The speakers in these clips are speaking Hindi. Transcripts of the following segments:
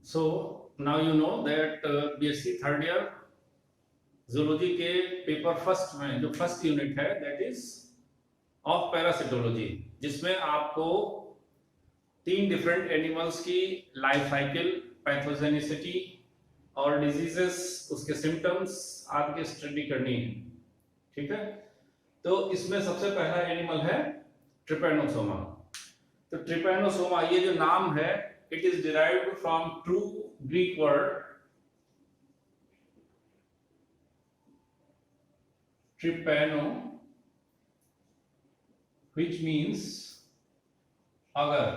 So now you know that BSc third year zoology के पेपर फर्स्ट में जो फर्स्ट यूनिट है दैट इज ऑफ पैरासिटोलॉजी, जिसमें आपको 3 डिफरेंट एनिमल्स की लाइफ साइकिल, पैथोजेनिसिटी और डिजीजेस, उसके सिम्टम्स आदि की स्टडी करनी है। ठीक है, तो इसमें सबसे पहला एनिमल है ट्रिपैनोसोमा। तो ट्रिपैनोसोमा ये जो नाम है it is derived from true Greek word trypano which means agar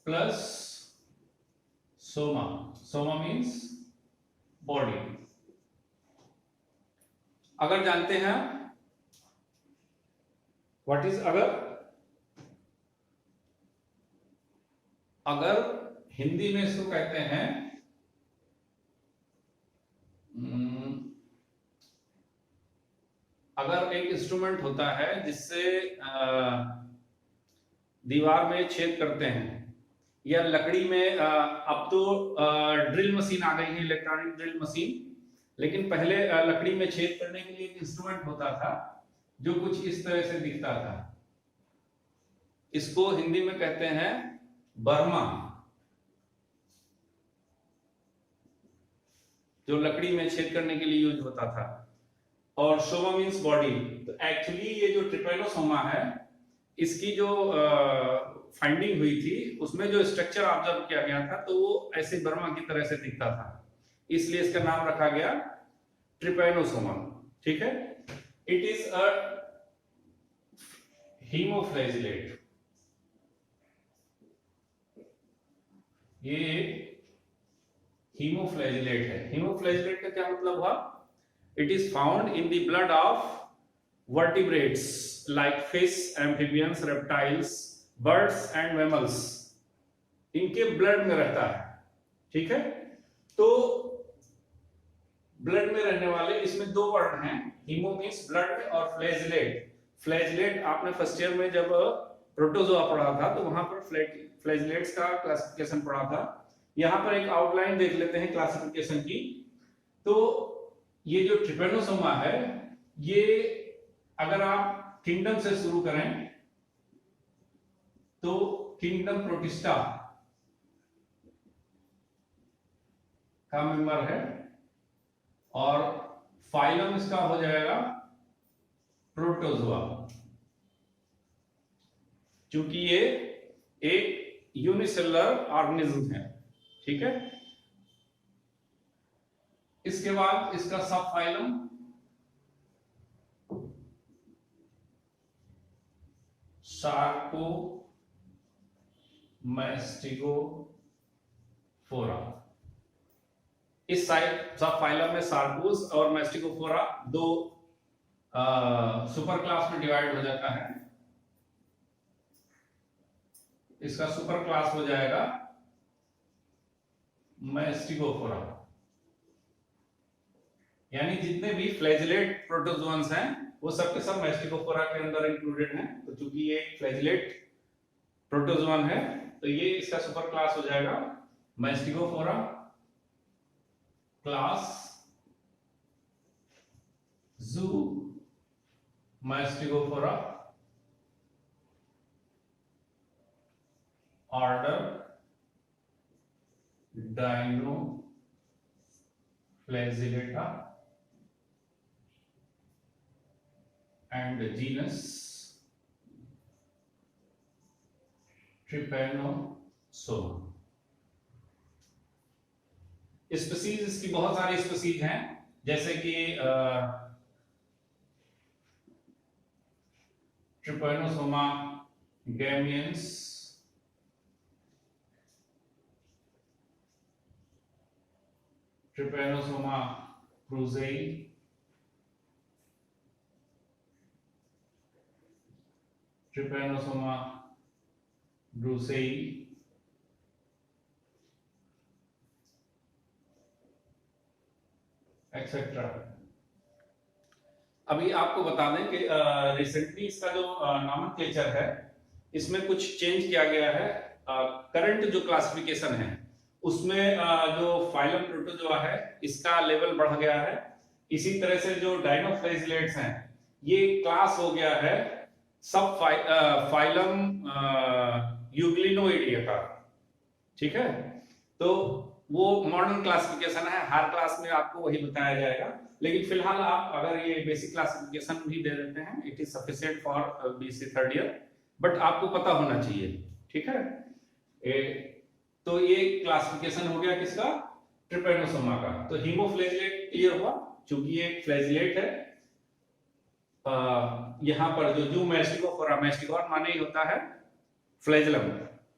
plus soma means body। अगर जानते हैं व्हाट इज अगर? अगर हिंदी में इसको कहते हैं अगर एक इंस्ट्रूमेंट होता है जिससे दीवार में छेद करते हैं, या लकड़ी में अब तो ड्रिल मशीन आ गई है, इलेक्ट्रॉनिक ड्रिल मशीन, लेकिन पहले लकड़ी में छेद करने के लिए एक इंस्ट्रूमेंट होता था जो कुछ इस तरह से दिखता था। इसको हिंदी में कहते हैं बर्मा, जो लकड़ी में छेद करने के लिए यूज होता था। और सोमा मीन्स बॉडी। तो एक्चुअली ये जो ट्रिपैनोसोमा है इसकी जो फाइंडिंग हुई थी उसमें जो स्ट्रक्चर ऑब्जर्व किया गया था तो वो ऐसे बर्मा की तरह से दिखता था, इसलिए इसका नाम रखा गया ट्रिपैनोसोमा। ठीक है, इट इज अ हीमोफ्लैजिलेट। ये हीमोफ्लैजिलेट है। हीमोफ्लैजिलेट का क्या मतलब हुआ? It is found in the blood of vertebrates like fish, amphibians, reptiles, birds and mammals। इनके ब्लड में रहता है। ठीक है, तो ब्लड में रहने वाले इसमें 2 वर्ड हैं, हीमो मींस ब्लड में और फ्लैजिलेट। फ्लैजिलेट आपने फर्स्ट ईयर में जब प्रोटोजोआ पढ़ा था तो वहां पर फ्लैजिलेट्स का क्लासिफिकेशन पढ़ा था। यहां पर एक आउटलाइन देख लेते हैं क्लासिफिकेशन की। तो ये जो ट्रिपैनोसोमा है ये अगर आप किंगडम से शुरू करें तो किंगडम प्रोटिस्टा का मेंबर है और फाइलम इसका हो जाएगा प्रोटोजोआ, क्योंकि ये एक यूनिसेलुलर ऑर्गेनिज्म है। ठीक है, इसके बाद इसका सब फाइलम सार्कोमैस्टिकोफोरा। इस सब फाइलम में सार्कोस और मैस्टिकोफोरा 2 सुपर क्लास में डिवाइड हो जाता है। इसका सुपर क्लास हो जाएगा मैस्टिकोफोरा, यानी जितने भी फ्लैजिलेट प्रोटोजोअन्स हैं वो सब के सब मैस्टिकोफोरा के अंदर इंक्लूडेड हैं। तो चूंकि ये फ्लैजिलेट प्रोटोजोअन है तो ये इसका सुपर क्लास हो जाएगा Mastigophora class Zoomastigophora order Dinoflagellata and genus Trypanosoma। Species इसकी बहुत सारी स्पीसीज हैं, जैसे कि Trypanosoma gambiense, Trypanosoma cruzi, Trypanosoma brucei, etcetera. अभी आपको बता दें कि रिसेंटली इसका जो नॉमेनक्लेचर है इसमें कुछ चेंज किया गया है। करंट जो क्लासिफिकेशन है उसमें जो फाइलम प्रोटोजोआ है इसका लेवल बढ़ गया है। इसी तरह से जो डायनोफ्लैजिलेट्स हैं ये क्लास हो गया है सब फाइलम यूग्लिनोइडिया का। ठीक है, तो वो मॉडर्न क्लासिफिकेशन है, हर क्लास में आपको वही बताया जाएगा, लेकिन फिलहाल आप अगर ये बेसिक क्लासिफिकेशन भी दे देते हैं it is sufficient for BSc third year, but आपको पता होना चाहिए। ठीक है, तो ये क्लासिफिकेशन हो गया किसका, ट्रिपैनोसोमा का। तो हीमोफ्लैजिलेट क्लियर हुआ, चूंकि ये फ्लैजिलेट है। यहाँ पर जो जू मैस्टिकोफोरा, मैस्टिकोर माने ही होता है फ्लैजिलम।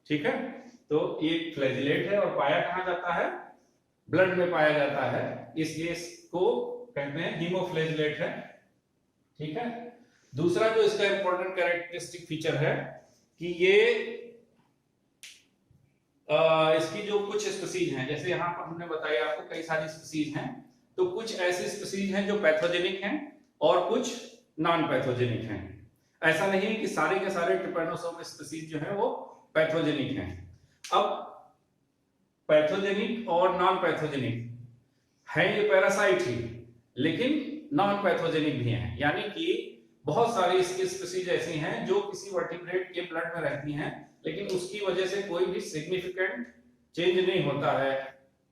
ठीक है, तो ये फ्लैजिलेट है और पाया कहाँ जाता है, ब्लड में पाया जाता है, इसलिए इसको कहते हैं हीमोफ्लैजिलेट है। ठीक है, दूसरा जो इसका इंपॉर्टेंट कैरेक्टरिस्टिक फीचर है कि ये इसकी जो कुछ स्पीसीज हैं, जैसे यहाँ पर हमने बताया आपको कई सारी स्पीसीज हैं, तो कुछ ऐसी स्पीसीज हैं जो पैथोजेनिक हैं और कुछ नॉन पैथोजेनिक हैं। ऐसा नहीं है कि सारे के सारे ट्रिपैनोसोम स्पीसीज जो है वो पैथोजेनिक हैं। अब पैथोजेनिक और नॉन पैथोजेनिक है ये पैरासाइट ही, लेकिन नॉन पैथोजेनिक भी हैं, यानी कि बहुत सारी इसकी स्पीसीज ऐसी हैं जो किसी वर्टिब्रेट के ब्लड में रहती हैं, लेकिन उसकी वजह से कोई भी सिग्निफिकेंट चेंज नहीं होता है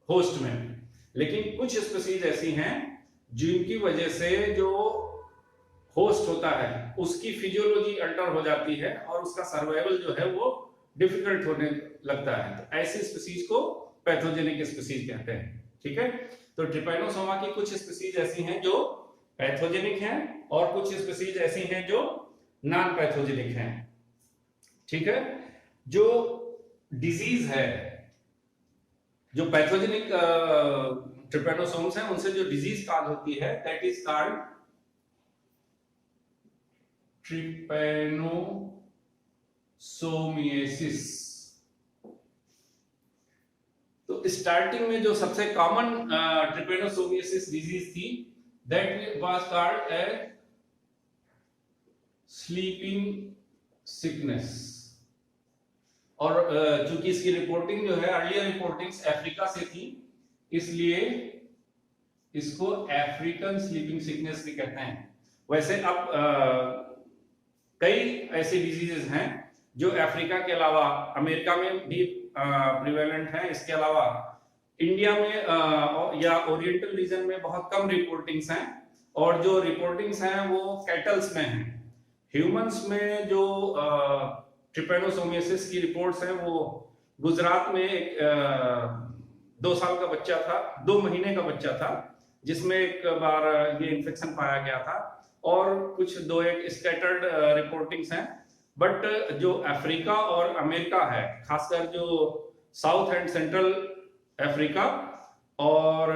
होस्ट में। लेकिन कुछ स्पीसीज ऐसी हैं जिनकी वजह से जो होस्ट होता है उसकी फिजियोलॉजी अल्टर हो जाती है और उसका सर्वाइवल जो है वो डिफिकल्ट होने लगता है। तो ऐसी स्पीसीज को पैथोजेनिक स्पीसीज कहते हैं। ठीक है, तो ट्रिपैनोसोमा की कुछ स्पीसीज ऐसी हैं जो पैथोजेनिक हैं और कुछ स्पीसीज ऐसी हैं जो नॉन पैथोजेनिक हैं। ठीक है, जो डिजीज है, जो पैथोजेनिक ट्रिपैनोसोम्स हैं उनसे जो डिजीज कॉज होती है दैट इज कॉल्ड ट्रिपैनोसोमियासिस। तो स्टार्टिंग में जो सबसे कॉमन ट्रिपैनोसोमियासिस डिजीज थी that was called a sleeping sickness, और चूंकि इसकी रिपोर्टिंग जो है अर्लियर रिपोर्टिंग्स अफ्रीका से थी इसलिए इसको अफ्रीकन स्लीपिंग सिकनेस भी कहते हैं। वैसे अब कई ऐसी डिजीजेस हैं जो अफ्रीका के अलावा अमेरिका में भी प्रिवेलेंट हैं, इसके अलावा इंडिया में या ओरिएंटल रीजन में बहुत कम रिपोर्टिंग्स हैं, और जो रिपोर्टिंग्स हैं वो कैटल्स में हैं। ह्यूमंस में जो ट्रिपैनोसोमियासिस की रिपोर्ट्स हैं वो गुजरात में एक 2 साल का बच्चा था, 2 महीने का बच्चा था, जिसमें एक बार ये इन्फेक्शन पाया गया था, और कुछ 2-1 स्कैटर्ड रिपोर्टिंग्स हैं। बट जो अफ्रीका और अमेरिका है, खासकर जो साउथ एंड सेंट्रल अफ्रीका और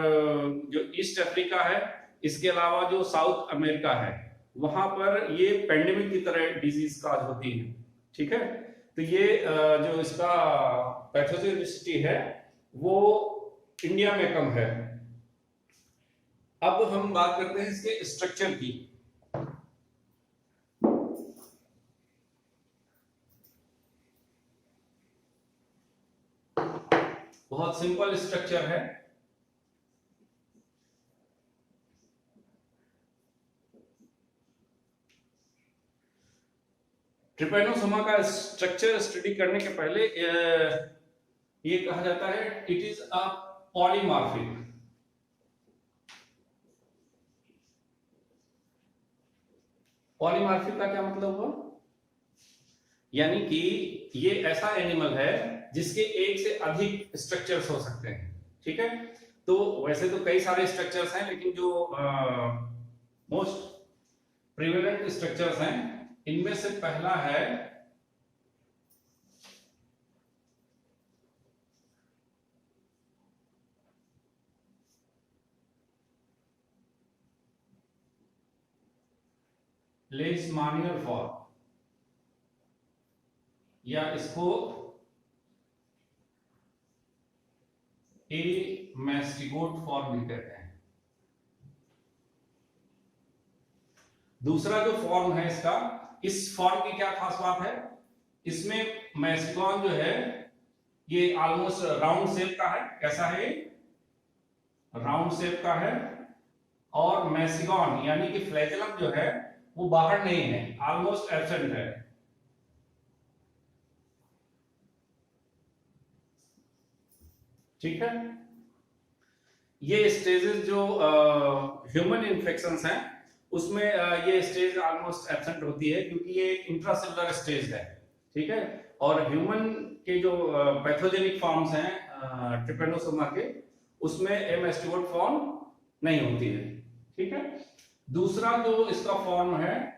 जो ईस्ट अफ्रीका है, इसके अलावा जो साउथ अमेरिका है, वहां पर ये पेंडेमिक की तरह डिजीज काज होती है। ठीक है, तो ये जो इसका पैथोजेनिसिटी है वो इंडिया में कम है। अब हम बात करते हैं इसके स्ट्रक्चर की। बहुत सिंपल स्ट्रक्चर है। ट्रिपैनोसोमा का स्ट्रक्चर स्टडी करने के पहले ये कहा जाता है it is a polymorphic. Polymorphic का क्या मतलब हुआ, यानी कि ये ऐसा एनिमल है जिसके एक से अधिक स्ट्रक्चर्स हो सकते हैं। ठीक है, तो वैसे तो कई सारे स्ट्रक्चर्स हैं, लेकिन जो मोस्ट प्रिवेलेंट स्ट्रक्चर्स हैं इनमें से पहला है लेशमानियर फॉर्म, या इसको एमास्टिकोट फॉर्म भी कहते हैं। दूसरा जो फॉर्म है इसका, इस फॉर्म की क्या खास बात है, इसमें मैस्टिकॉन जो है ये ऑलमोस्ट राउंड शेप का है। कैसा है? राउंड शेप का है। और मेसिगॉन यानी कि फ्लैजेलम जो है वो बाहर नहीं है, ऑलमोस्ट एब्सेंट है। ठीक है। ये स्टेजेस जो ह्यूमन इन्फेक्शंस हैं उसमें ये स्टेज ऑलमोस्ट एब्सेंट होती है, क्योंकि ये इंट्रासेलुलर स्टेज है। ठीक है। और ह्यूमन के जो पैथोजेनिक फॉर्म्स हैं ट्रिपेनोसोमा के, उसमें एम एस्टिगोट फॉर्म नहीं होती है। ठीक है। दूसरा जो इसका फॉर्म है,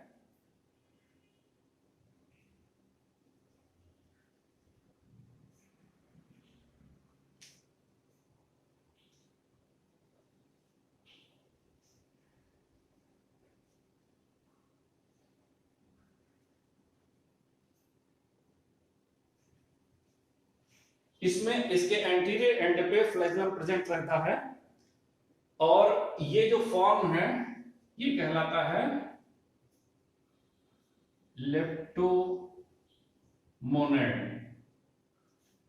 इसमें इसके एंटीरियर एंड पे फ्लैजेलम प्रेजेंट रहता है, और ये जो फॉर्म है ये कहलाता है लेप्टोमोनेड,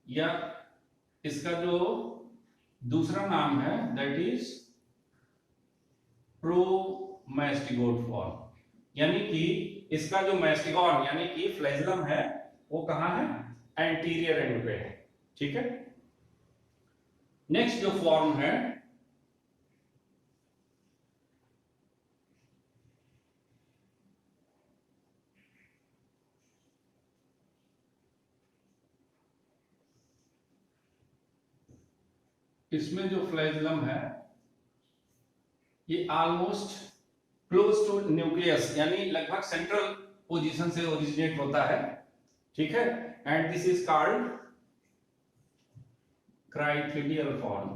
या इसका जो दूसरा नाम है दैट इज प्रोमैस्टिगोट फॉर्म। यानी कि इसका जो मैस्टिगॉन यानी कि फ्लैजेलम है वो कहां है? एंटीरियर एंड पे है। ठीक है। नेक्स्ट जो फॉर्म है, इसमें जो फ्लैजेलम है ये ऑलमोस्ट क्लोज टू न्यूक्लियस यानी लगभग सेंट्रल पोजीशन से ओरिजिनेट होता है। ठीक है। And this is called crithidial form.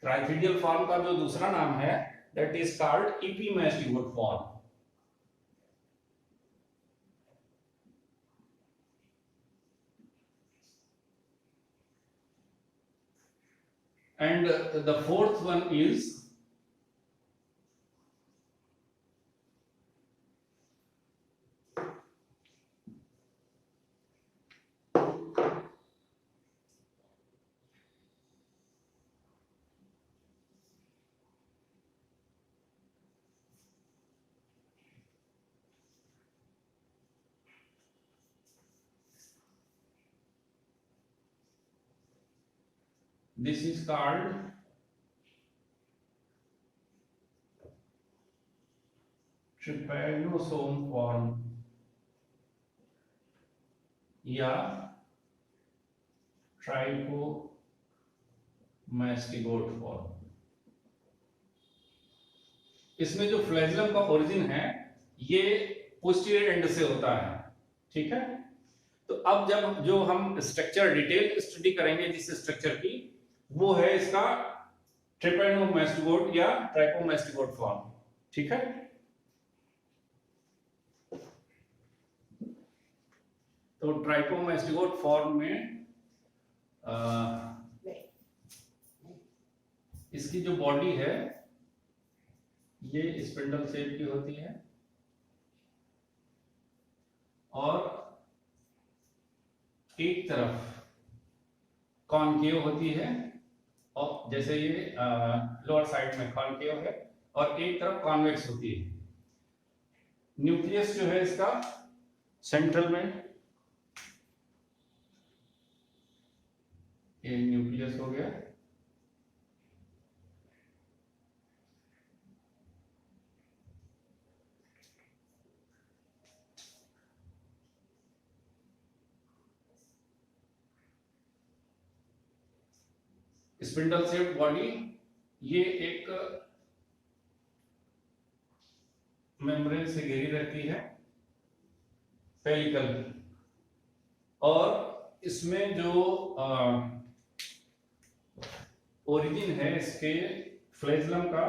Crithidial form का जो दूसरा नाम है that is called epimastigote form. And the fourth one is this is called trypanosome form या ट्राइकोमैस्टिगोट फॉर्म। इसमें जो फ्लैजेलम का ओरिजिन है ये पोस्टीरियर एंड से होता है। ठीक है। तो अब जब जो हम स्ट्रक्चर डिटेल स्टडी करेंगे जिस स्ट्रक्चर की, वो है इसका ट्रिपेनोमैस्टिगोट या ट्राइकोमैस्टिगोट फॉर्म। ठीक है। तो ट्राइकोमैस्टिगोट फॉर्म में इसकी जो बॉडी है ये स्पिंडल शेप की होती है, और एक तरफ कॉनकेव होती है, और जैसे ये लोअर साइड में कॉनकेव है, और एक तरफ कॉन्वेक्स होती है। न्यूक्लियस जो है इसका सेंट्रल में, ये न्यूक्लियस हो गया। स्पिंडल शेप बॉडी, ये एक मेम्ब्रेन से घिरी रहती है, पेलिकल, और इसमें जो ओरिजिन है इसके फ्लैजेलम का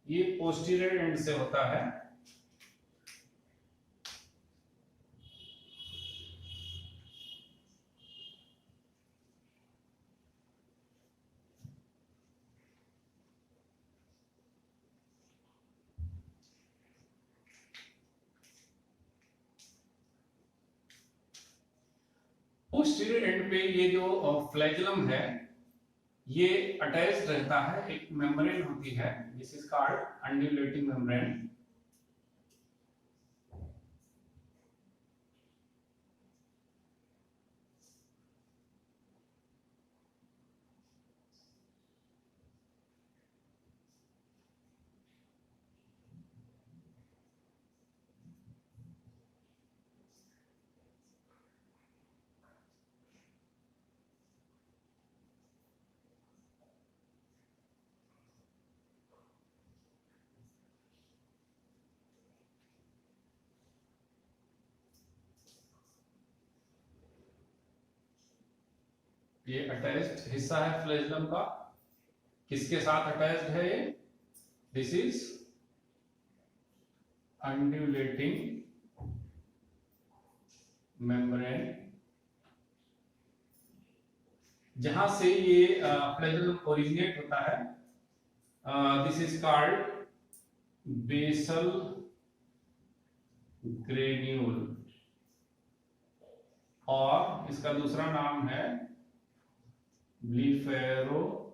ये पोस्टीरियर एंड से होता है। पोस्टीरियर एंड पे ये जो फ्लैगेलम है ये अटैच्ड रहता है, एक मेम्ब्रेन होती है, this is called undulating membrane. ये अटैच्ड हिस्सा है फ्लैगेलम का, किसके साथ अटैच्ड है ये? दिस इज अंडुलेटिंग मेम्ब्रेन, जहां से ये फ्लैगेलम ओरिजिनेट होता है। This is called basal granule, और इसका दूसरा नाम है ब्लीफेरोप्लास्ट।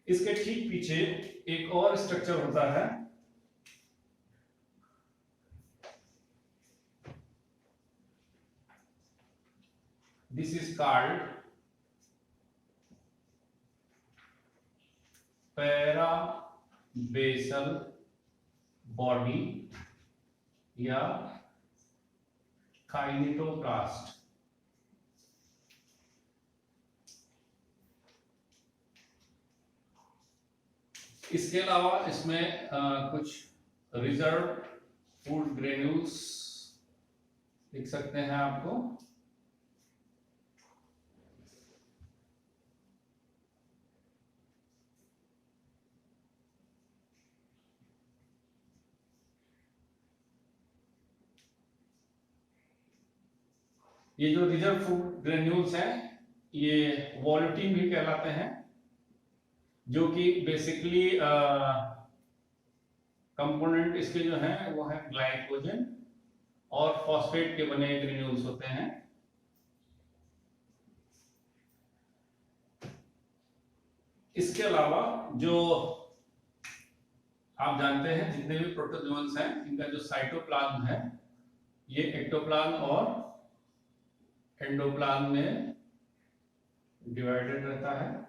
इसके ठीक पीछे एक और स्ट्रक्चर होता है, दिस इज कॉल्ड पैराबेसल बॉडी या काइनेटोप्लास्ट। इसके अलावा इसमें कुछ रिजर्व फूड ग्रेन्यूल्स दिख सकते हैं आपको। ये जो रिजर्व फूड ग्रेन्यूल्स हैं ये वोल्यूटिन भी कहलाते हैं, जो कि बेसिकली कंपोनेंट इसके जो हैं वो है ग्लाइकोजन और फॉस्फेट के बने ग्रेन्यूल्स होते हैं। इसके अलावा जो आप जानते हैं जितने भी प्रोटोजोन्स हैं इनका जो साइटोप्लाज्म है ये एक्टोप्लाज्म और एंडोप्लाज्म में डिवाइडेड रहता है।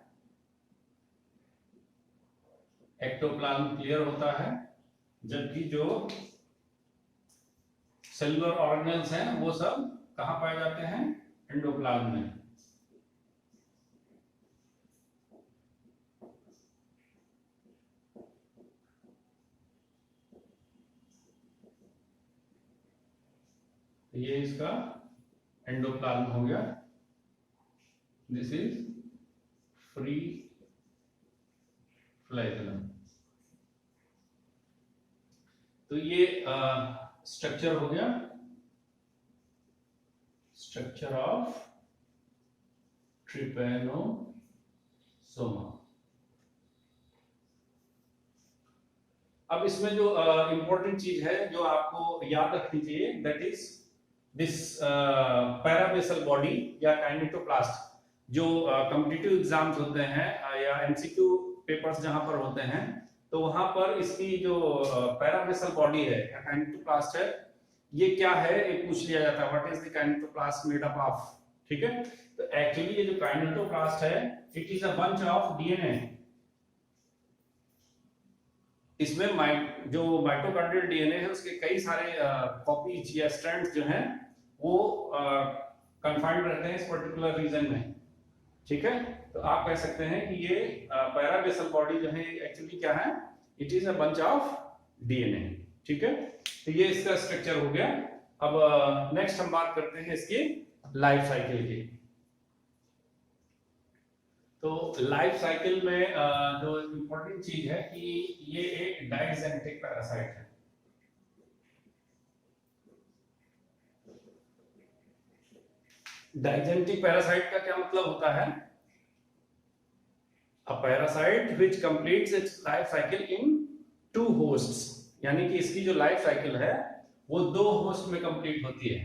एक्टोप्लाज्म क्लियर होता है, जबकि जो सेलुलर ऑर्गेनेल्स हैं वो सब कहां पाए जाते हैं? एंडोप्लाज्म में। ये इसका एंडोप्लाज्म हो गया, दिस इज फ्री फ्लैगेलम। तो ये स्ट्रक्चर हो गया, स्ट्रक्चर ऑफ ट्रिपैनोसोमा। अब इसमें जो इंपॉर्टेंट चीज है जो आपको याद रखनी चाहिए, दैट इज दिस पैराबेसल बॉडी या काइनेटोप्लास्ट। जो कॉम्पिटिटिव एग्जाम्स होते हैं या एमसीक्यू पेपर्स जहां पर होते हैं तो वहां पर इसकी जो पैराबेसल बॉडी है या काइनेटोप्लास्ट है ये क्या है ये पूछ लिया जाता है, what is the kinetoplast made up of. ठीक है, तो एक्चुअली ये जो काइनेटोप्लास्ट है it is a bunch of DNA. इसमें जो माइटोकॉन्ड्रियल डीएनए है उसके कई सारे कॉपीज या स्ट्रैंड्स जो हैं वो कन्फाइंड रहते हैं इस पर्टिकुलर रीजन में। ठीक है, तो आप कह सकते हैं कि ये पैराबेसल बॉडी जो है एक्चुअली क्या है, it is a bunch of DNA. ठीक है, तो ये इसका स्ट्रक्चर हो गया। अब नेक्स्ट हम बात करते हैं इसकी लाइफ साइकिल की। तो लाइफ साइकिल में जो इंपॉर्टेंट चीज है कि ये एक डाइजेनेटिक पैरासाइट है। डाइजेनेटिक पैरासाइट का क्या मतलब होता है? A parasite which completes it's life cycle in 2 hosts, यानी कि इसकी जो लाइफ साइकिल है वो 2 होस्ट में कंप्लीट होती है।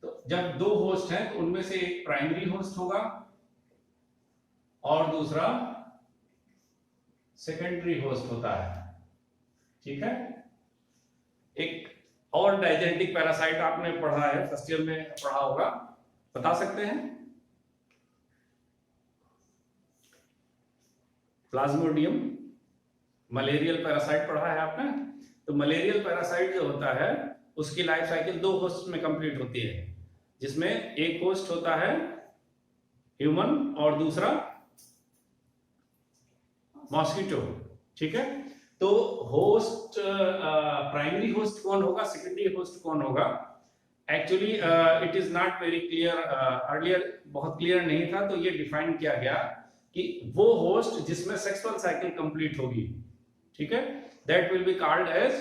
तो जब दो होस्ट हैं तो उनमें से एक प्राइमरी होस्ट होगा और दूसरा सेकेंडरी होस्ट होता है। ठीक है, एक और डाइजेनेटिक पैरासाइट आपने पढ़ा है, फर्स्ट ईयर में पढ़ा होगा, बता सकते हैं? प्लाज्मोडियम मलेरियल पैरासाइट पढ़ा है आपने। तो मलेरियल पैरासाइट जो होता है उसकी लाइफ साइकिल दो होस्ट में कंप्लीट होती है, जिसमें एक होस्ट होता है ह्यूमन और दूसरा मॉस्किटो। ठीक है, तो होस्ट प्राइमरी होस्ट कौन होगा, सेकेंडरी होस्ट कौन होगा, actually it is not very clear, earlier बहुत क्लियर नहीं था, तो ये डिफाइन किया गया कि वो होस्ट जिसमें सेक्सुअल साइकिल कंप्लीट होगी, ठीक है, that will be called as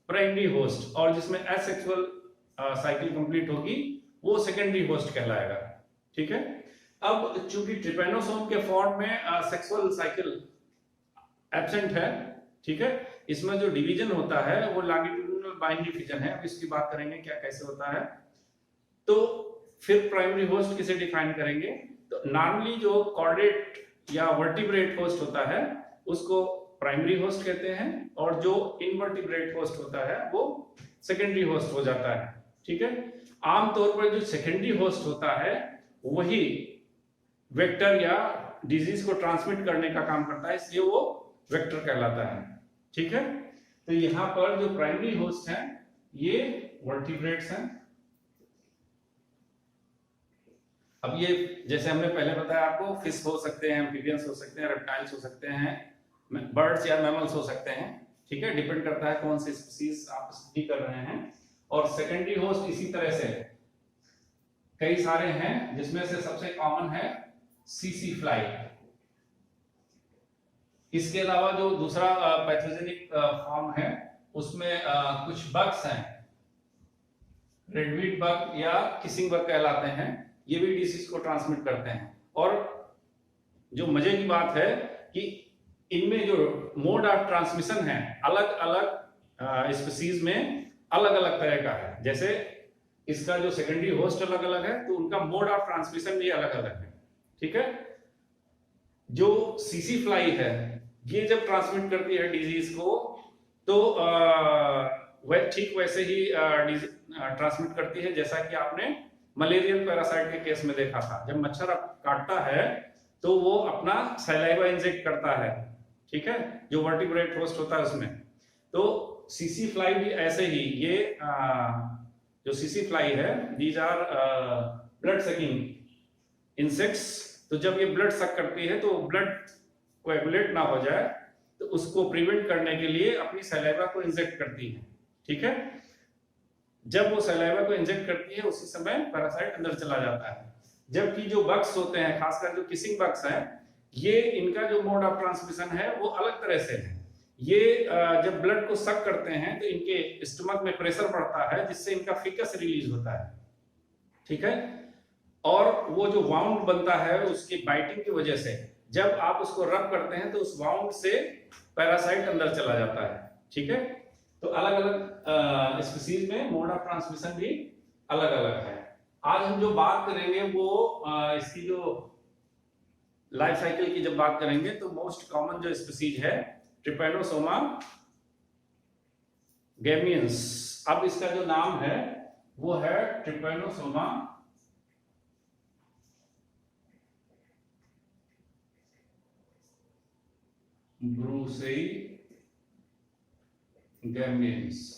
primary host, और जिसमें एसेक्सुअल साइकिल कंप्लीट होगी वो सेकेंडरी होस्ट कहलाएगा। ठीक है, अब चूंकि ट्रिपेनोसोम के फॉर्म में सेक्सुअल साइकिल एब्सेंट है, ठीक है, इसमें जो डिवीजन होता है वो लॉन्गिट्यूडिनल बाइनरी फिजन है, अब इसकी बात करेंगे क्या कैसे होता है। तो फिर प्राइमरी होस्ट किसे डिफाइन करेंगे, तो नॉर्मली जो कॉर्डेट या वर्टिब्रेट होस्ट होता है उसको प्राइमरी होस्ट कहते हैं, और जो इनवर्टिब्रेट होस्ट होता है वो सेकेंडरी होस्ट हो जाता है। ठीक है, आमतौर पर जो सेकेंडरी होस्ट होता है वही वेक्टर या डिजीज को ट्रांसमिट करने का काम करता है, इसलिए वो वेक्टर कहलाता है। ठीक है, तो यहां पर जो प्राइमरी होस्ट हैं ये वर्टिब्रेट्स हैं। अब ये जैसे हमने पहले बताया आपको, फिश हो सकते हैं, एम्फीबियंस हो सकते हैं, रेप्टाइल्स हो सकते हैं, बर्ड्स या मैमल्स हो सकते हैं। ठीक है, डिपेंड करता है कौन सी स्पीसीज आप स्टडी कर रहे हैं। और सेकेंडरी होस्ट इसी तरह से कई सारे हैं, जिसमें से सबसे कॉमन है सीसी फ्लाई। इसके अलावा जो दूसरा पैथोजेनिक फॉर्म है उसमें कुछ बग्स हैं, रेडवीड बग या किसिंग बग कहलाते हैं, ये भी डिसीज को ट्रांसमिट करते हैं। और जो मजे की बात है कि इनमें जो मोड ऑफ ट्रांसमिशन है अलग अलग स्पीसीज में अलग अलग तरह का है। जैसे इसका जो सेकेंडरी होस्ट अलग अलग है तो उनका मोड ऑफ ट्रांसमिशन भी अलग अलग है। ठीक है, जो सीसी फ्लाई है ये जब ट्रांसमिट करती है डिजीज को तो वह ठीक वैसे ही ट्रांसमिट करती है जैसा कि आपने मलेरियल पैरासाइट के केस में देखा था। जब मच्छर काटता है तो वो अपना सैलाइवा इंजेक्ट करता है, ठीक है, जो वर्टिब्रेट होस्ट होता है उसमें। तो सीसी फ्लाई भी ऐसे ही, ये जो सीसी फ्लाई है these are blood sucking insects. तो जब ये ब्लड सक करती है तो ब्लड कोएगुलेट ना हो जाए तो उसको प्रिवेंट करने के लिए अपनी सैलाइवा को इंजेक्ट करती है। ठीक है, जब वो सैलाइवा को इंजेक्ट करती है उसी समय पैरासाइट अंदर चला जाता है। जबकि जो बग्स होते हैं, खासकर जो किसिंग बग्स हैं, ये इनका जो मोड ऑफ ट्रांसमिशन है वो अलग तरह से है। ये जब ब्लड को सक करते हैं तो इनके स्टमक में प्रेशर बढ़ता है जिससे इनका फिकस रिलीज होता है। ठीक है, और वो जो वाउंड बनता है उसकी बाइटिंग की वजह से जब आप उसको रब करते हैं तो उस वाउंड से पैरासाइट अंदर चला जाता है। ठीक है, तो अलग अलग स्पीसीज में मोड ऑफ ट्रांसमिशन भी अलग अलग है। आज हम जो बात करेंगे वो इसकी जो लाइफ साइकिल की जब बात करेंगे तो मोस्ट कॉमन जो स्पीसीज है ट्रिपैनोसोमा गैमियंस। अब इसका जो नाम है वो है ट्रिपैनोसोमा ब्रूसेई गैमियंस।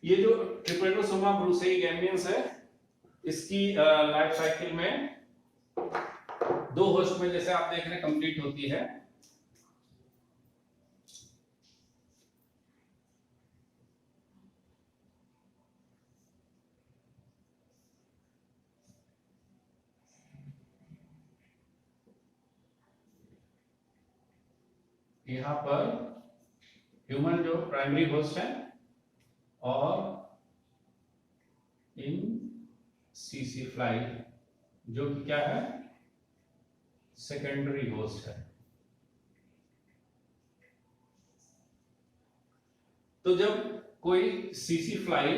ये जो ट्रिपैनोसोमा ब्रूसेई गैमियंस है इसकी लाइफ साइकिल में दो होस्ट में जैसे आप देख रहे हैं कंप्लीट होती है। यहां पर ह्यूमन जो प्राइमरी होस्ट है और इन सीसी फ्लाई जो कि क्या है सेकेंडरी होस्ट है। तो जब कोई सीसी फ्लाई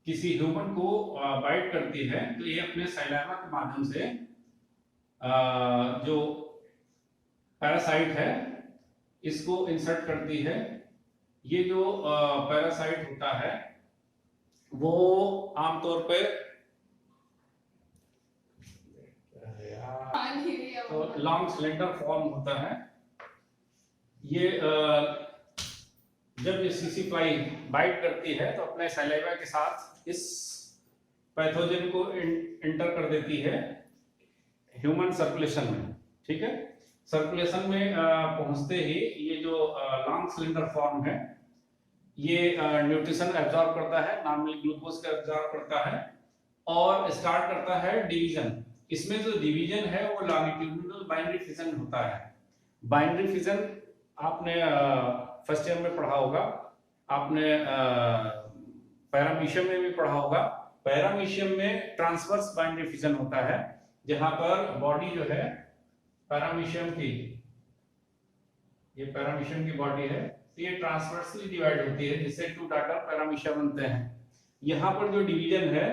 किसी ह्यूमन को बाइट करती है तो ये अपने सैलाइवा के माध्यम से जो पैरासाइट है इसको इंसर्ट करती है। ये जो पैरासाइट होता है वो आमतौर पे तो लॉन्ग सिलेंडर फॉर्म होता है। ये जब ये सीसी फ्लाई बाइट करती है तो अपने सैलाइवा के साथ इस पैथोजन को इंटर कर देती है ह्यूमन सर्कुलेशन में। ठीक है, सर्कुलेशन में पहुंचते ही ये जो लॉन्ग सिलेंडर फॉर्म है ये न्यूट्रिशन एब्जॉर्ब करता है, नॉर्मली ग्लूकोज का एब्जॉर्ब करता है और स्टार्ट करता है डिवीजन। इसमें जो डिवीजन है वो लॉन्गिट्यूडिनल बाइनरी फिजन होता है। बाइनरी फिजन आपने फर्स्ट ईयर में पढ़ा होगा, आपने पैरामीशियम में भी पढ़ा होगा। पैरामीशियम में ट्रांसवर्स बाइनरी फिजन होता है जहां पर बॉडी जो है पैरामीशियम की, ये पैरामीशियम की बॉडी है तो ये ट्रांसवर्सली डिवाइड होती है जिससे टू डाटा पैरामीशियम बनते हैं। यहाँ पर जो डिवीजन है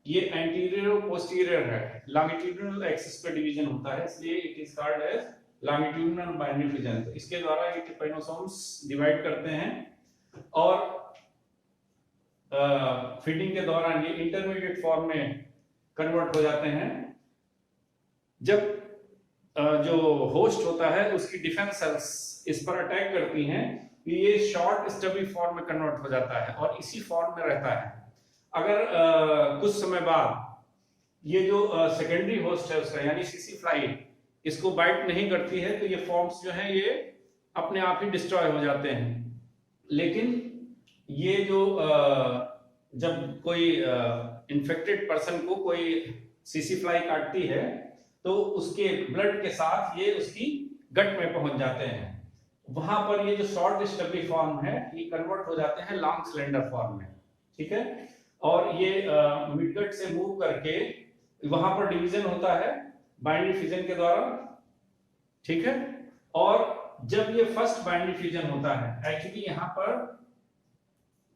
ये एंटीरियर और पोस्टीरियर है, लॉन्गिट्यूडिनल एक्सिस पे डिवीजन होता है, इसलिए it is called as longitudinal binary fission. तो इसके द्वारा ये ट्रिपेनोसोम्स डिवाइड करते हैं और फीडिंग के दौरान ये इंटरमीडिएट फॉर्म में कन्वर्ट हो जाते हैं। जब जो होस्ट होता है उसकी डिफेंस सेल्स इस पर अटैक करती हैं तो ये शॉर्ट स्टबी फॉर्म में कन्वर्ट हो जाता है और इसी फॉर्म में रहता है। अगर कुछ समय बाद ये जो सेकेंडरी होस्ट है उसका यानी सीसी फ्लाई इसको बाइट नहीं करती है तो ये फॉर्म्स जो हैं ये अपने आप ही डिस्ट्रॉय हो जाते हैं। लेकिन ये जो जब कोई इन्फेक्टेड पर्सन को कोई सीसी फ्लाई काटती है तो उसके ब्लड के साथ ये उसकी गट में पहुंच जाते हैं। वहां पर ये जो शॉर्ट स्टबी फॉर्म है ये कन्वर्ट हो जाते हैं लॉन्ग सिलेंडर फॉर्म में। ठीक है, और ये मिडगट से मूव करके वहां पर डिवीजन होता है बाइनरी फिजन के द्वारा। ठीक है, और जब ये फर्स्ट बाइनरी फिजन होता है, एक्चुअली यहाँ पर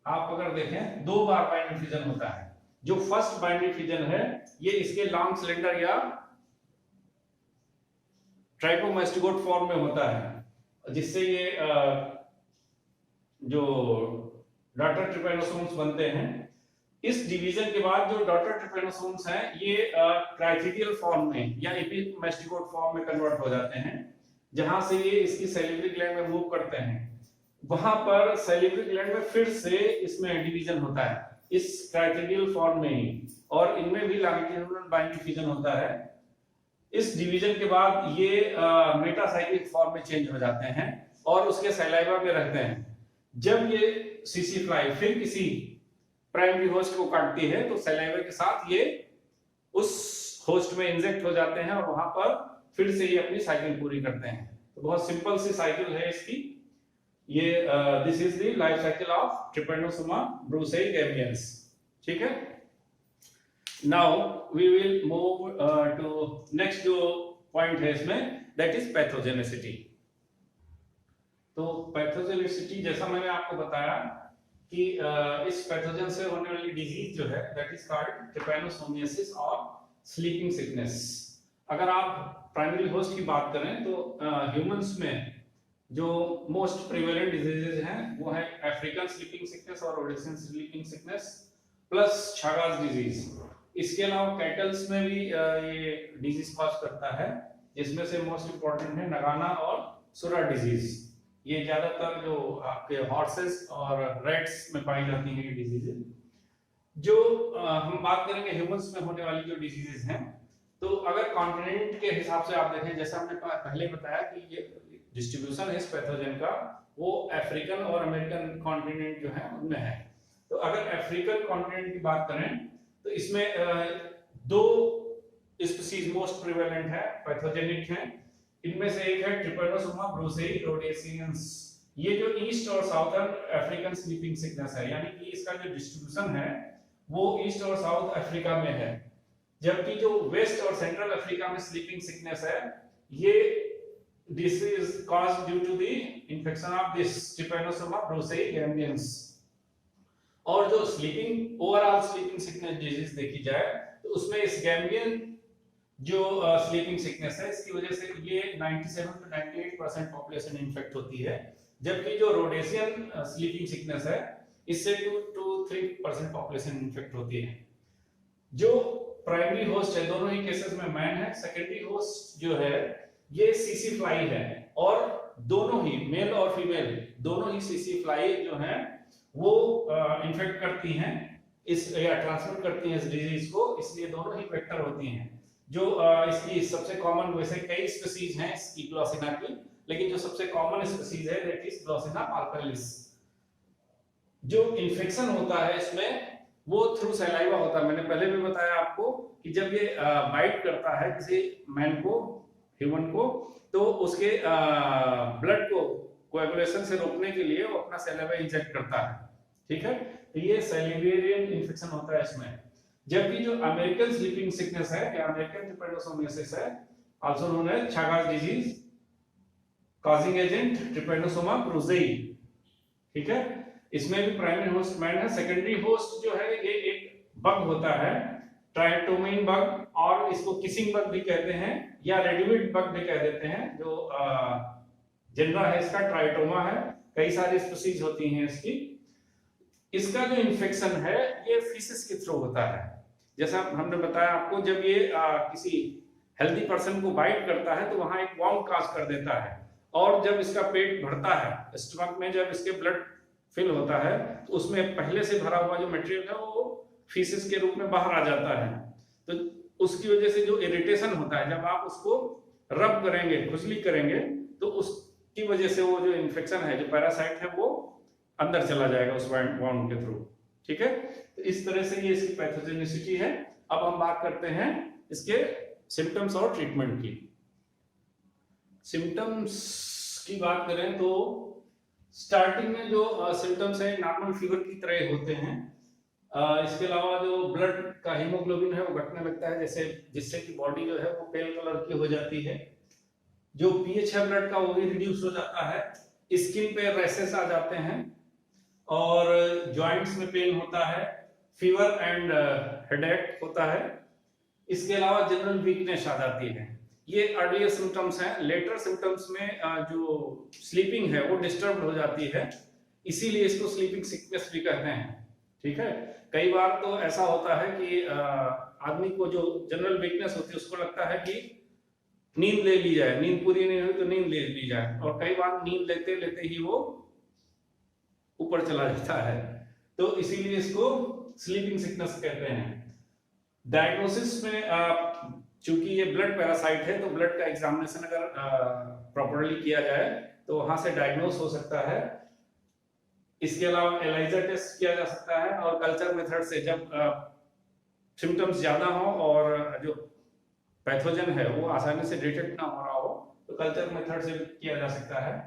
आप अगर देखें 2 बार बाइनरी फिजन होता है। जो फर्स्ट बाइनरी फिजन है ये इसके लॉन्ग सिलेंडर या ट्राइकोमास्टिगोट फॉर्म में होता है जिससे ये जो डॉटर ट्रिपेनोसोम्स बनते हैं। इस डिवीजन के बाद जो डॉटर ट्रिपेनोसोम्स हैं ये क्राइथिडियल फॉर्म में या एपिमेस्टिकोट फॉर्म में कन्वर्ट हो जाते हैं जहां से ये इसकी सैलिवरी ग्लैंड में मूव करते हैं। वहां पर सैलिवरी ग्लैंड में फिर से इसमें डिवीजन होता है इस क्राइथिडियल फॉर्म में ही, और इनमें भी लॉन्गिट्यूडिनल बाइनरी फिजन होता है। इस डिवीजन के बाद ये मेटासाइक्लिक फॉर्म में चेंज हो जाते हैं और उसके सैलाइवा में रहते हैं। जब ये सीसी फ्लाई फिर किसी प्राइमरी होस्ट को काटती है तो सैलाइवा के साथ ये उस होस्ट में इंजेक्ट हो जाते हैं और वहां पर फिर से ये अपनी साइकिल पूरी करते हैं। तो बहुत सिंपल सी साइकिल है इसकी। ये this is the life cycle of Trypanosoma brucei gambiense. ठीक है, now we will move to next जो पॉइंट है इसमें, दैट इज पैथोजेनिसिटी। तो पैथोजेनिसिटी जैसा मैंने आपको बताया कि इस पैथोजन से होने वाली डिजीज जो है दैट इज कॉल्ड ट्रिपैनोसोमियासिस और स्लीपिंग सिकनेस। अगर आप प्राइमरी होस्ट की बात करें तो ह्यूमंस में जो मोस्ट प्रिवेलेंट डिजीजेज हैं वो है अफ्रीकन स्लीपिंग सिकनेस और ओडिसियन स्लीपिंग सिकनेस प्लस छागास डिजीज। इसके अलावा कैटल्स में भी ये डिजीज कॉज करता है, जिसमें से मोस्ट इंपॉर्टेंट है नगाना और सुरा डिजीज। ये ज्यादातर जो आपके हॉर्सेस और रेट्स में पाई जाती है ये डिजीजेज। जो हम बात करेंगे ह्यूमंस में होने वाली जो डिजीजेज हैं, तो अगर कॉन्टिनेंट के हिसाब से आप देखें, जैसा हमने पहले बताया कि ये डिस्ट्रीब्यूशन है इस पैथोजन का वो अफ्रीकन और अमेरिकन कॉन्टिनेंट जो है उनमें है। तो अगर अफ्रीकन कॉन्टिनेंट की बात करें तो इसमें 2 स्पीशीज मोस्ट प्रिवेलेंट है, पैथोजेनिक है। इनमें से एक है ट्रिपैनोसोमा ब्रूसेई रोडेसियंस। ये जो ईस्ट और साउथर्न अफ्रीकन स्लीपिंग सिकनेस है, यानी कि इसका जो डिस्ट्रीब्यूशन है वो ईस्ट और साउथ अफ्रीका में है, जबकि जो वेस्ट और सेंट्रल अफ्रीका में स्लीपिंग सिकनेस है, ये this is caused due to the infection of this Trypanosoma brucei gambiense. और जो sleeping overall sleeping sickness disease देखी जाए तो उसमें इस गैम्बियन जो स्लीपिंग सिकनेस है, इसकी वजह से ये 97 to 98% पॉपुलेशन इन्फेक्ट होती है, जबकि जो रोडेशियन स्लीपिंग सिकनेस है इससे 2 to 3% पॉपुलेशन इन्फेक्ट होती है। जो प्राइमरी होस्ट है दोनों ही केसेस में मैन है, सेकेंडरी होस्ट जो है ये सीसी फ्लाई है, और दोनों ही मेल और फीमेल दोनों ही सीसी फ्लाई जो है वो इन्फेक्ट करती हैं इस या ट्रांसमिट करती हैं इस डिजीज को, इसलिए दोनों ही वेक्टर होती हैं। जो इसकी सबसे कॉमन, वैसे कई स्पीसीज हैं इसकी ग्लोसिना की, लेकिन जो सबसे कॉमन स्पीसीज है दैट इज ग्लोसिना पाल्पेलिस। जो इन्फेक्शन होता है इसमें वो थ्रू सलाइवा होता है। मैंने पहले भी बताया आपको कि जब ये बाइट करता है किसी मैन को, ह्यूमन को, तो उसके ब्लड को कोएगुलेशन से रोकने के लिए वो अपना सलाइवा इंजेक्ट करता है, ठीक है। तो ये सैलिवेरियन इन्फेक्शन होता है इसमें। जबकि जो अमेरिकन स्लीपिंग सिकनेस है या अमेरिकन ट्रिपैनोसोमियासिस है, also known as Chagas disease, causing agent Trypanosoma brucei, ठीक है। इसमें भी प्राइमरी होस्ट मैन है, सेकेंडरी होस्ट जो है ये एक बग होता है, ट्राइटोमेन बग, और इसको किसिंग बग भी कहते हैं या रेडिविड बग भी कह देते हैं। जो जेनरा है इसका ट्राइटोमा है, कई सारी स्पीसीज होती हैं इसकी। इसका जो इन्फेक्शन है ये फीसिस के थ्रू होता है। जैसा हमने बताया आपको, जब ये किसी हेल्दी पर्सन को बाइट करता है तो वहां एक वाउंड काज कर देता है, और जब इसका पेट भरता है, स्टमक में जब इसके ब्लड फिल होता है तो उसमें पहले से भरा हुआ जो मटेरियल है वो फीसिस के रूप में बाहर आ जाता है। तो उसकी वजह से जो इरिटेशन होता है, जब आप उसको रब करेंगे, खुजली करेंगे, तो उसकी वजह से वो जो इन्फेक्शन है, जो पैरासाइट है, वो अंदर चला जाएगा उस वाउंड के थ्रू, ठीक है। तो इस तरह से ये इसकी पैथोजेनिसिटी है। अब हम बात करते हैं इसके सिम्टम्स और ट्रीटमेंट की। सिम्टम्स की बात करें तो स्टार्टिंग में जो सिम्टम्स है नॉर्मल फीवर की तरह होते हैं। इसके अलावा जो ब्लड का हीमोग्लोबिन है वो घटने लगता है, जैसे जिससे कि बॉडी जो है वो पेल कलर की हो जाती है। जो पीएच है ब्लड का वो भी रिड्यूस हो जाता है। स्किन पे रैशेस आ जाते हैं, और जॉइंट्स में पेन होता है, फीवर एंड हेडेक होता है। इसके अलावा जनरल वीकनेस आ जाती है। ये अर्लियर सिम्टम्स हैं। लेटर सिम्टम्स में जो स्लीपिंग है वो डिस्टर्ब हो जाती है, इसीलिए इसको स्लीपिंग सिकनेस भी कहते हैं, ठीक है। कई बार तो ऐसा होता है कि आदमी को जो जनरल वीकनेस होती है उसको लगता है कि नींद ले ली जाए, नींद पूरी नहीं हुई तो नींद ले ली जाए, और कई बार नींद लेते लेते ही वो ऊपर चला जाता है। तो इसीलिए इसको स्लीपिंग सिकनेस कहते हैं। डायग्नोसिस में चूंकि ये ब्लड पैरासाइट है तो ब्लड का एग्जामिनेशन अगर प्रॉपरली किया जाए तो वहां से डायग्नोस हो सकता है। इसके अलावा एलाइजा टेस्ट किया जा सकता है, और कल्चर मेथड से जब सिम्टम्स ज्यादा हो और जो पैथोजन है वो आसानी से डिटेक्ट ना हो रहा हो तो कल्चर मेथड से किया जा सकता है।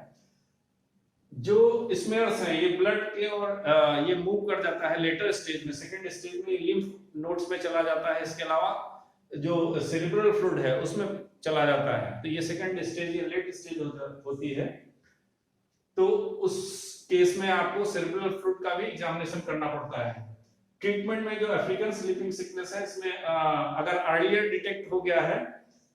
जो स्मेयर्स हैं ये ब्लड के और ये मूव कर जाता है लेटर स्टेज में, सेकेंड स्टेज में लिम्फ नोड्स में चला जाता है। इसके अलावा जो सेरिब्रल फ्लूइड है उसमें चला जाता है, तो ये सेकेंड स्टेज या लेट स्टेज होती है। तो उस केस में आपको सेरिब्रल फ्लूइड का भी एग्जामिनेशन करना पड़ता है। ट्रीटमेंट में जो अफ्रीकन स्लीपिंग सिकनेस है इसमें अगर अर्लियर डिटेक्ट हो गया है,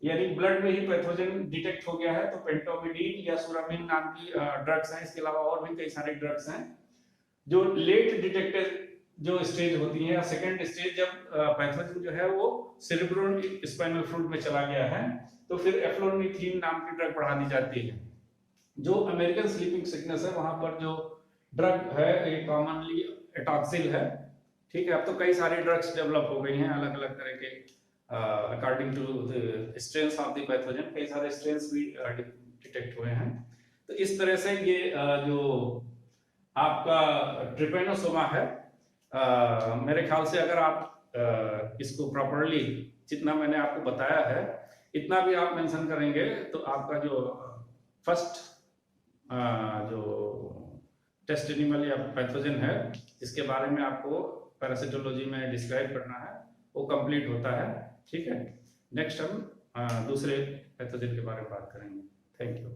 यानी ब्लड में ही पैथोजन डिटेक्ट हो गया है, तो पेंटोमिडीन या सुरामिन नाम की ड्रग्स हैं। इसके अलावा और भी कई सारे ड्रग्स हैं। जो लेट डिटेक्टेड जो स्टेज होती है, सेकंड स्टेज जब पैथोजन जो है वो सेरिब्रो स्पाइनल फ्लूइड में चला गया है, तो फिर एफ्लोनिथीन नाम की ड्रग बढ़ा दी जाती है। जो अमेरिकन स्लीपिंग सिकनेस है वहां पर जो ड्रग है ये कॉमनली एटॉक्सिल है, ठीक है। अब तो कई सारी ड्रग्स डेवलप हो गई हैं अलग अलग तरह के, according to the strains of the pathogen, कई सारे स्ट्रेन्स भी डिटेक्ट हुए हैं। तो इस तरह से ये जो आपका ट्रिपैनोसोमा है, मेरे ख्याल से अगर आप इसको प्रॉपरली जितना मैंने आपको बताया है इतना भी आप मेंशन करेंगे तो आपका जो फर्स्ट जो टेस्ट एनिमल या पैथोजन है जिसके बारे में आपको पैरासिटोलॉजी में डिस्क्राइब करना है वो कंप्लीट होता है। ठीक है, नेक्स्ट हम दूसरे पैथोजन के बारे में बात करेंगे। Thank you.